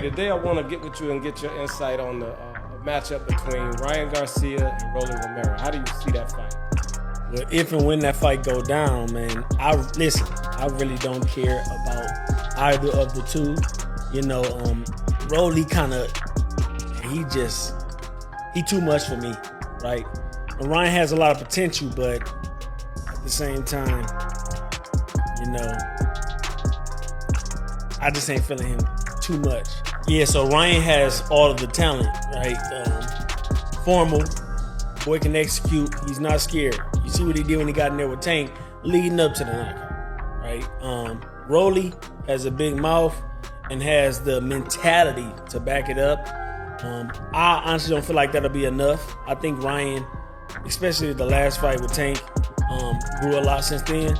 Today I want to get with you and get your insight on the matchup between Ryan Garcia and Rolly Romero. How do you see that fight? Well, if and when that fight go down, man, I really don't care about either of the two. You know, Rolly he too much for me, right? Ryan has a lot of potential, but at the same time, you know, I just ain't feeling him too much. Yeah, so Ryan has all of the talent, right? Formal, boy can execute. He's not scared. You see what he did when he got in there with Tank, leading up to the knockout, right? Rolly has a big mouth and has the mentality to back it up. I honestly don't feel like that'll be enough. I think Ryan, especially the last fight with Tank, grew a lot since then,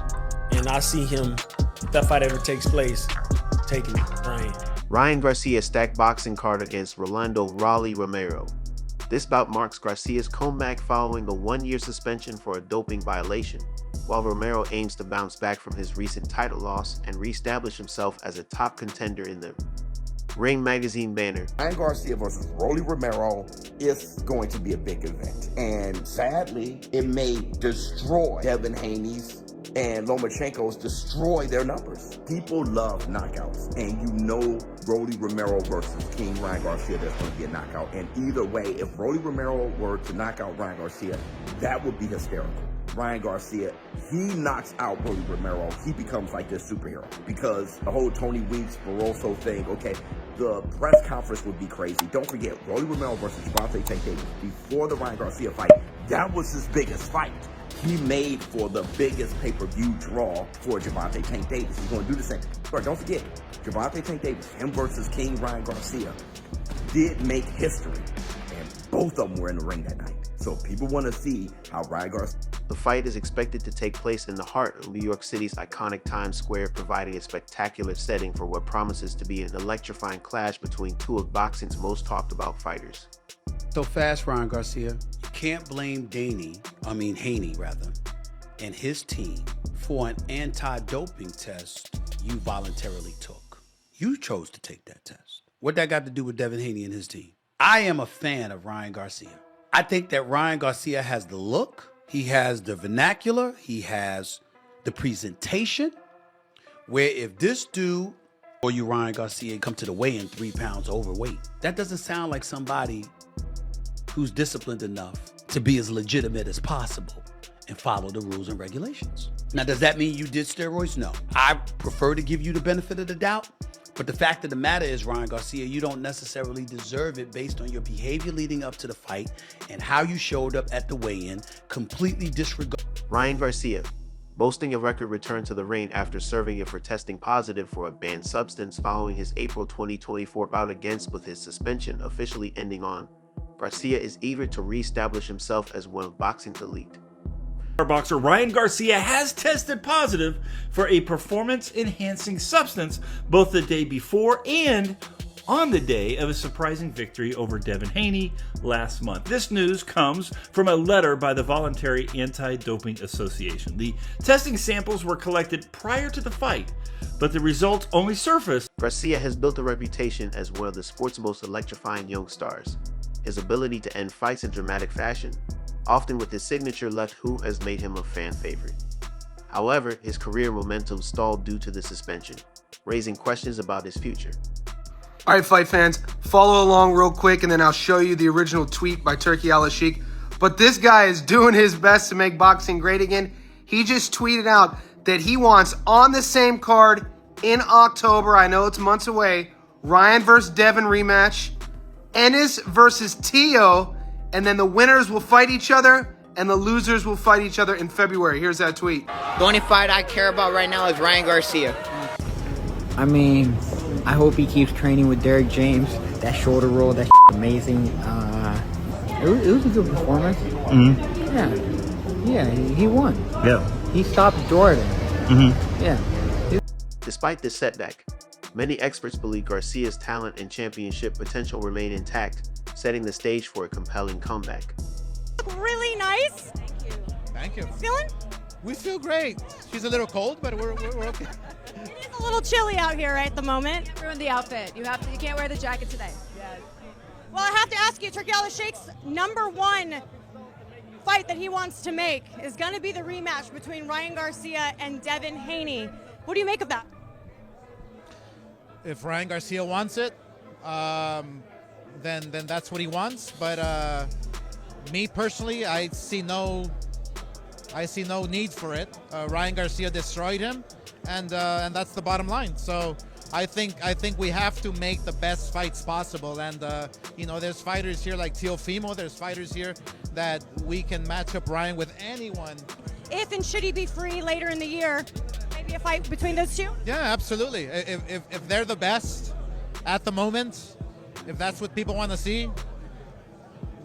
and I see him, if that fight ever takes place, taking Ryan. Ryan Garcia stacked boxing card against Rolly Romero. This bout marks Garcia's comeback following a 1-year suspension for a doping violation, while Romero aims to bounce back from his recent title loss and reestablish himself as a top contender in the Ring Magazine banner. Ryan Garcia versus Rolly Romero is going to be a big event. And sadly, it may destroy Devin Haney's and Lomachenko's destroy their numbers. People love knockouts, and you know Rolly Romero versus King Ryan Garcia, there's going to be a knockout. And either way, if Rolly Romero were to knock out Ryan Garcia, that would be hysterical. Ryan Garcia, he knocks out Rolly Romero, he becomes like this superhero. Because the whole Tony Weeks, Barroso thing, okay, the press conference would be crazy. Don't forget, Rolly Romero versus Gervonta Tank Davis, before the Ryan Garcia fight, that was his biggest fight. He made for the biggest pay-per-view draw for Gervonta Tank Davis. He's going to do the same. But don't forget, Gervonta Tank Davis, him versus King Ryan Garcia, did make history. And both of them were in the ring that night. So people want to see how Ryan Garcia... The fight is expected to take place in the heart of New York City's iconic Times Square, providing a spectacular setting for what promises to be an electrifying clash between two of boxing's most talked about fighters. So fast, Ryan Garcia. You can't blame Haney, and his team for an anti-doping test you voluntarily took. You chose to take that test. What that got to do with Devin Haney and his team? I am a fan of Ryan Garcia. I think that Ryan Garcia has the look, he has the vernacular, he has the presentation, where if this dude or you, Ryan Garcia, come to the weigh-in 3 pounds overweight, that doesn't sound like somebody who's disciplined enough to be as legitimate as possible and follow the rules and regulations. Now, does that mean you did steroids? No. I prefer to give you the benefit of the doubt, but the fact of the matter is, Ryan Garcia, you don't necessarily deserve it based on your behavior leading up to the fight and how you showed up at the weigh-in, completely disregard. Ryan Garcia, boasting a record return to the ring after serving it for testing positive for a banned substance following his April 2024 bout against with his suspension officially ending on. Garcia is eager to reestablish himself as one of boxing's elite. Boxer Ryan Garcia has tested positive for a performance-enhancing substance both the day before and on the day of a surprising victory over Devin Haney last month. This news comes from a letter by the Voluntary Anti-Doping Association. The testing samples were collected prior to the fight, but the results only surfaced. Garcia has built a reputation as one of the sport's most electrifying young stars. His ability to end fights in dramatic fashion, often with his signature left hook, has made him a fan favorite. However, his career momentum stalled due to the suspension, raising questions about his future. All right, fight fans, follow along real quick, and then I'll show you the original tweet by Turki Al-Sheikh. But this guy is doing his best to make boxing great again. He just tweeted out that he wants on the same card in October, I know it's months away, Ryan versus Devin rematch, Ennis versus Tio, and then the winners will fight each other, and the losers will fight each other in February. Here's that tweet. The only fight I care about right now is Ryan Garcia. I mean, I hope he keeps training with Derek James. That shoulder roll, that's amazing. It was a good performance. Mm-hmm. Yeah, he won. Yeah. He stopped Jordan. Mm-hmm. Yeah. Despite this setback, many experts believe Garcia's talent and championship potential remain intact, setting the stage for a compelling comeback. Really nice. Thank you. Feeling? We feel great. She's a little cold, but we're okay. It is a little chilly out here right at the moment. Ruin the outfit. You can't wear the jacket today. Well, I have to ask you, Turkey Al-Sheikh's #1 fight that he wants to make is going to be the rematch between Ryan Garcia and Devin Haney. What do you make of that? If Ryan Garcia wants it, then that's what he wants. But me personally, I see no need for it. Ryan Garcia destroyed him, and that's the bottom line. So I think we have to make the best fights possible. And there's fighters here like Teofimo. There's fighters here that we can match up Ryan with anyone. If and should he be free later in the year, maybe a fight between those two? Yeah, absolutely. If they're the best at the moment, if that's what people want to see,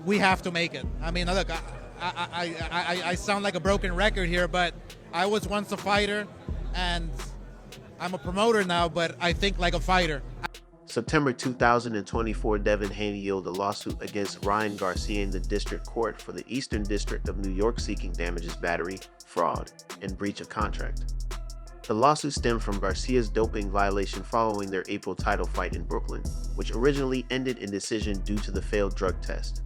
we have to make it. I mean, look, I sound like a broken record here, but I was once a fighter, and I'm a promoter now, but I think like a fighter. September 2024, Devin Haney yielded a lawsuit against Ryan Garcia in the district court for the Eastern District of New York seeking damages, battery, fraud, and breach of contract. The lawsuit stemmed from Garcia's doping violation following their April title fight in Brooklyn, which originally ended in decision due to the failed drug test.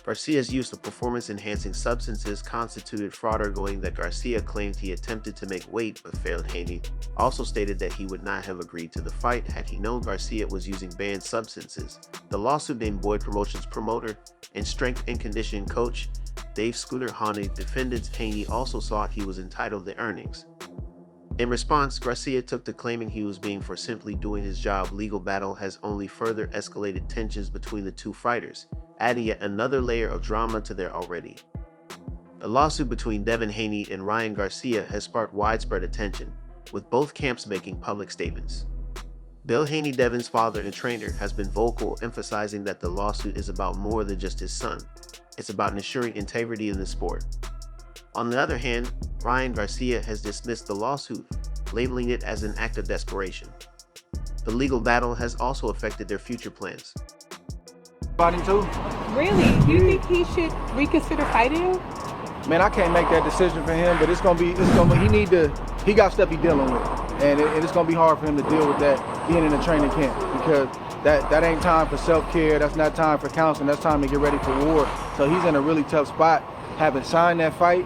Garcia's use of performance-enhancing substances constituted fraud, arguing that Garcia claimed he attempted to make weight but failed. Haney also stated that he would not have agreed to the fight had he known Garcia was using banned substances. The lawsuit named Boyd Promotions promoter and strength and conditioning coach Dave Scooter Haney. Defendants Haney also thought he was entitled to earnings. In response, Garcia took to claiming he was being for simply doing his job. Legal battle has only further escalated tensions between the two fighters, adding yet another layer of drama to their already. The lawsuit between Devin Haney and Ryan Garcia has sparked widespread attention, with both camps making public statements. Bill Haney, Devin's father and trainer, has been vocal, emphasizing that the lawsuit is about more than just his son. It's about ensuring integrity in the sport. On the other hand, Ryan Garcia has dismissed the lawsuit, labeling it as an act of desperation. The legal battle has also affected their future plans. Fighting too? Really? You think he should reconsider fighting? Man, I can't make that decision for him, but he got stuff he's dealing with. And it's gonna be hard for him to deal with that being in a training camp, because that ain't time for self-care, that's not time for counseling, that's time to get ready for war. So he's in a really tough spot, having signed that fight,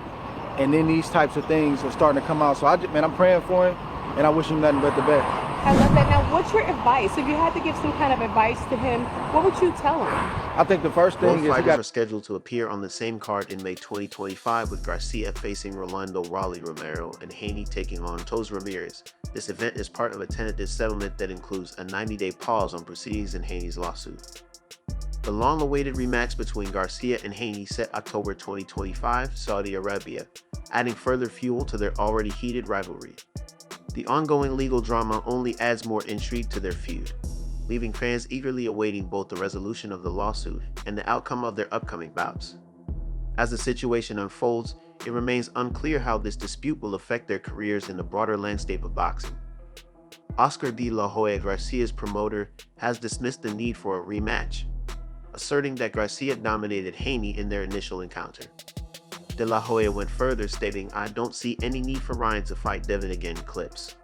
and then these types of things are starting to come out. So I'm praying for him, and I wish him nothing but the best. I love that. Now, what's your advice? If you had to give some kind of advice to him, what would you tell him? I think the first thing Both is fighters are scheduled to appear on the same card in May 2025, with Garcia facing Rolly Romero and Haney taking on Toz Ramirez. This event is part of a tentative settlement that includes a 90-day pause on proceedings in Haney's lawsuit. The long-awaited rematch between Garcia and Haney set October 2025, Saudi Arabia, adding further fuel to their already heated rivalry. The ongoing legal drama only adds more intrigue to their feud, leaving fans eagerly awaiting both the resolution of the lawsuit and the outcome of their upcoming bouts. As the situation unfolds, it remains unclear how this dispute will affect their careers in the broader landscape of boxing. Oscar de la Hoya, Garcia's promoter, has dismissed the need for a rematch, asserting that Garcia dominated Haney in their initial encounter. De La Hoya went further, stating, "I don't see any need for Ryan to fight Devin again." Clips.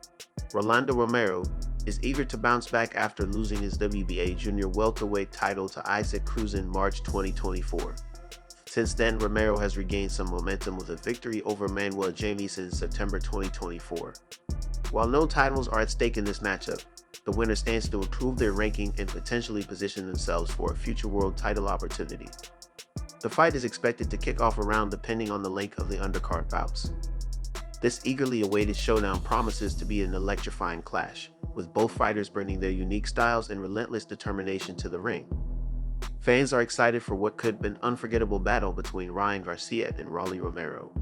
Rolly Romero is eager to bounce back after losing his WBA junior welterweight title to Isaac Cruz in March 2024. Since then, Romero has regained some momentum with a victory over Manuel James in September 2024. While no titles are at stake in this matchup, the winner stands to improve their ranking and potentially position themselves for a future world title opportunity. The fight is expected to kick off around depending on the length of the undercard bouts. This eagerly awaited showdown promises to be an electrifying clash, with both fighters bringing their unique styles and relentless determination to the ring. Fans are excited for what could be an unforgettable battle between Ryan Garcia and Rolly Romero.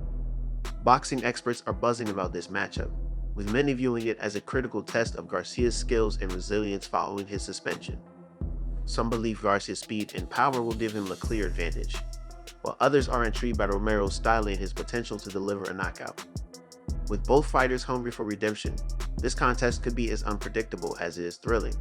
Boxing experts are buzzing about this matchup, with many viewing it as a critical test of Garcia's skills and resilience following his suspension. Some believe Garcia's speed and power will give him a clear advantage, while others are intrigued by Romero's style and his potential to deliver a knockout. With both fighters hungry for redemption, this contest could be as unpredictable as it is thrilling.